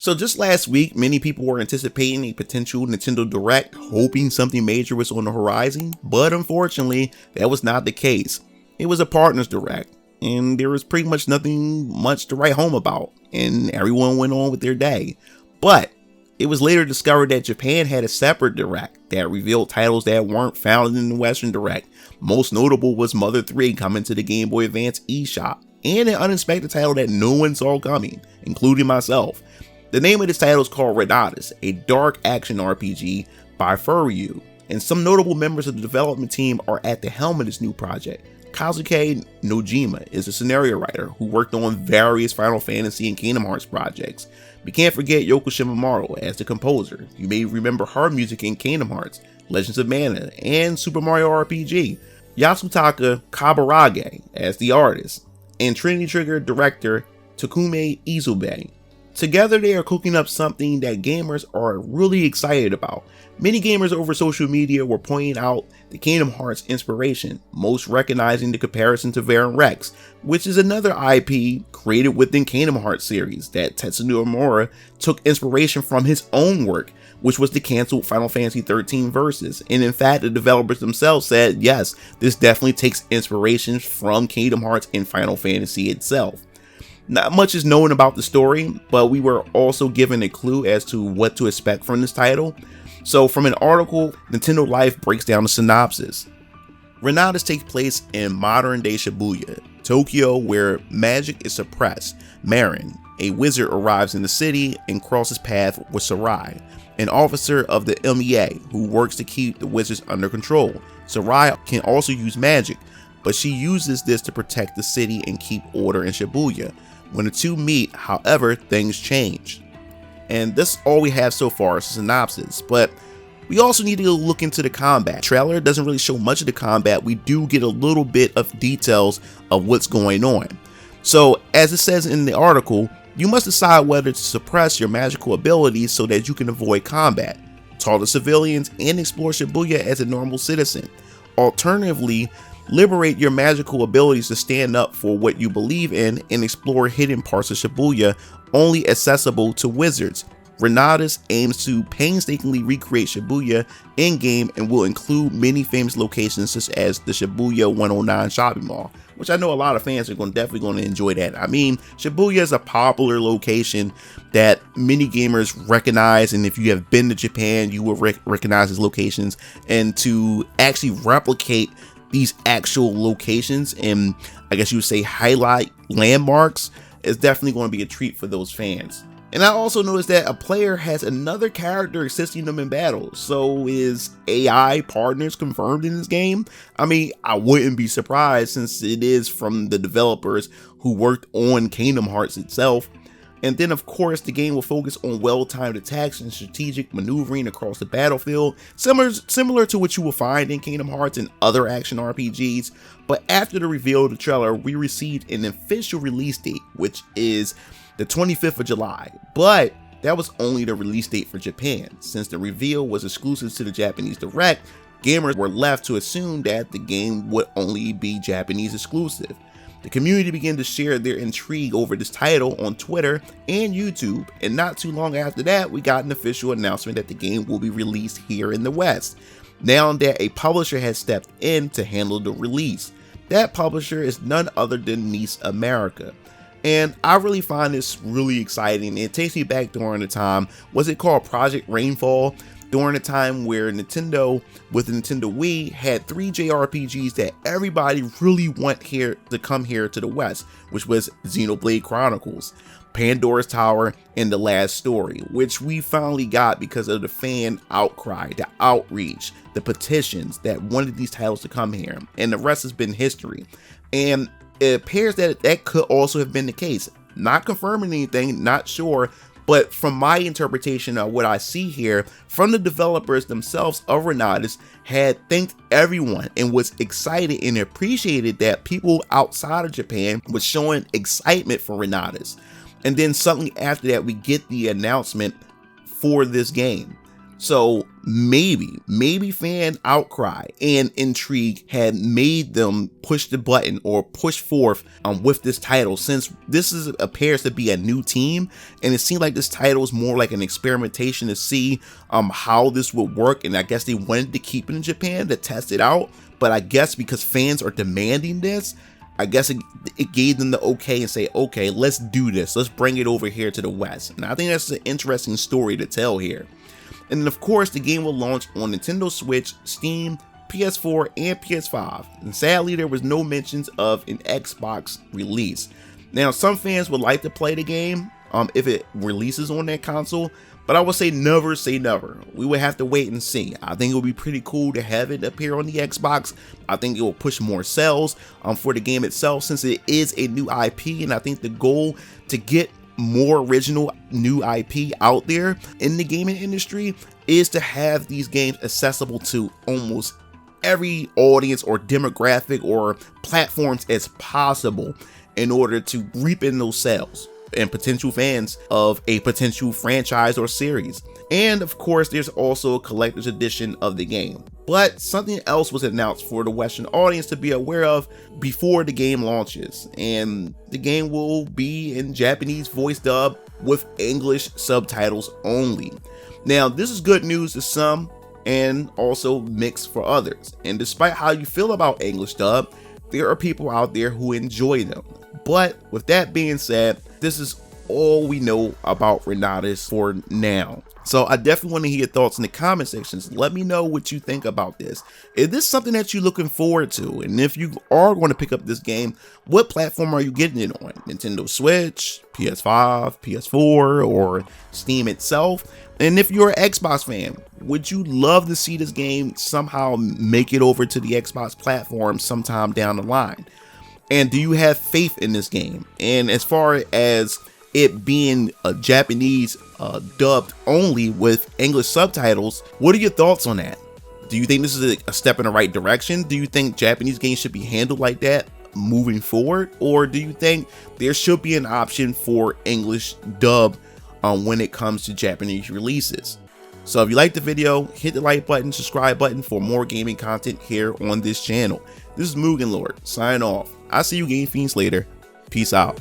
So just last week, many people were anticipating a potential Nintendo Direct, hoping something major was on the horizon, but unfortunately, that was not the case. It was a Partners Direct, and there was pretty much nothing much to write home about, and everyone went on with their day. But it was later discovered that Japan had a separate Direct that revealed titles that weren't found in the Western Direct. Most notable was Mother 3 coming to the Game Boy Advance eShop, and an unexpected title that no one saw coming, including myself. The name of this title is called Reynatis, a dark action RPG by Furyu, and some notable members of the development team are at the helm of this new project. Kazuki Nojima is a scenario writer who worked on various Final Fantasy and Kingdom Hearts projects. We can't forget Yoko Shimomura as the composer. You may remember her music in Kingdom Hearts, Legends of Mana, and Super Mario RPG. Yasutaka Kaburage as the artist, and Trinity Trigger director Takume Izube. Together they are cooking up something that gamers are really excited about. Many gamers over social media were pointing out the Kingdom Hearts inspiration, most recognizing the comparison to Baron Rex, which is another IP created within Kingdom Hearts series that Tetsuya Nomura took inspiration from his own work, which was the canceled Final Fantasy XIII Versus. And in fact, the developers themselves said, yes, this definitely takes inspiration from Kingdom Hearts and Final Fantasy itself. Not much is known about the story, but we were also given a clue as to what to expect from this title. So from an article, Nintendo Life breaks down the synopsis. Reynatis takes place in modern day Shibuya, Tokyo, where magic is suppressed. Marin, a wizard, arrives in the city and crosses paths with Sarai, an officer of the MEA who works to keep the wizards under control. Sarai can also use magic, but she uses this to protect the city and keep order in Shibuya. When the two meet, however, things change. And that's all we have so far as a synopsis, but we also need to look into the combat. The trailer doesn't really show much of the combat. We do get a little bit of details of what's going on. So as it says in the article, you must decide whether to suppress your magical abilities so that you can avoid combat, talk to civilians, and explore Shibuya as a normal citizen. Alternatively, liberate your magical abilities to stand up for what you believe in and explore hidden parts of Shibuya only accessible to wizards. Reynatis aims to painstakingly recreate Shibuya in-game and will include many famous locations such as the Shibuya 109 shopping mall, which I know a lot of fans are definitely going to enjoy that. I mean, Shibuya is a popular location that many gamers recognize, and if you have been to Japan, you will recognize these locations. And to actually replicate these actual locations and I guess you would say highlight landmarks is definitely going to be a treat for those fans. And I also noticed that a player has another character assisting them in battle. So is AI partners confirmed in this game? I mean, I wouldn't be surprised since it is from the developers who worked on Kingdom Hearts itself. And then of course the game will focus on well-timed attacks and strategic maneuvering across the battlefield, similar to what you will find in Kingdom Hearts and other action RPGs. But after the reveal of the trailer, we received an official release date, which is the 25th of July. But that was only the release date for Japan. Since the reveal was exclusive to the Japanese Direct, gamers were left to assume that the game would only be Japanese exclusive. The community began to share their intrigue over this title on Twitter and YouTube, and not too long after that, we got an official announcement that the game will be released here in the West, now that a publisher has stepped in to handle the release. That publisher is none other than NIS America. And I really find this really exciting. It takes me back during the time, was it called Project Rainfall? During a time where Nintendo, with the Nintendo Wii, had 3 JRPGs that everybody really want here to come here to the West, which was Xenoblade Chronicles, Pandora's Tower, and The Last Story, which we finally got because of the fan outcry, the outreach, the petitions that wanted these titles to come here, and the rest has been history. And it appears that that could also have been the case. Not confirming anything, not sure, but from my interpretation of what I see here from the developers themselves of Reynatis had thanked everyone and was excited and appreciated that people outside of Japan was showing excitement for Reynatis. And then suddenly after that, we get the announcement for this game. So maybe fan outcry and intrigue had made them push the button or push forth with this title, since appears to be a new team, and it seemed like this title is more like an experimentation to see how this would work. And I guess they wanted to keep it in Japan to test it out, but I guess because fans are demanding this, I guess it gave them the okay and say, okay, let's do this. Let's bring it over here to the West. And I think that's an interesting story to tell here. And then of course, the game will launch on Nintendo Switch, Steam, PS4, and PS5. And sadly, there was no mentions of an Xbox release. Now, some fans would like to play the game if it releases on that console, but I would say never say never. We would have to wait and see. I think it would be pretty cool to have it appear on the Xbox. I think it will push more sales for the game itself, since it is a new IP, and I think the goal to get more original new IP out there in the gaming industry is to have these games accessible to almost every audience or demographic or platforms as possible, in order to reap in those sales and potential fans of a potential franchise or series. And of course, there's also a collector's edition of the game. But something else was announced for the Western audience to be aware of before the game launches, and the game will be in Japanese voice dub with English subtitles only. Now, this is good news to some and also mixed for others. And despite how you feel about English dub, there are people out there who enjoy them. But with that being said, this is all we know about Reynatis for now. So I definitely want to hear your thoughts in the comment sections. Let me know what you think about this. Is this something that you're looking forward to? And if you are going to pick up this game, what platform are you getting it on? Nintendo Switch, PS5, PS4, or Steam itself? And if you're an Xbox fan, would you love to see this game somehow make it over to the Xbox platform sometime down the line? And do you have faith in this game? And as far as it being a Japanese dubbed only with English subtitles, what are your thoughts on that? Do you think this is a step in the right direction? Do you think Japanese games should be handled like that moving forward? Or do you think there should be an option for English dub when it comes to Japanese releases? So if you liked the video, hit the like button, subscribe button for more gaming content here on this channel. This is MugenLord, signing off. I'll see you game fiends later. Peace out.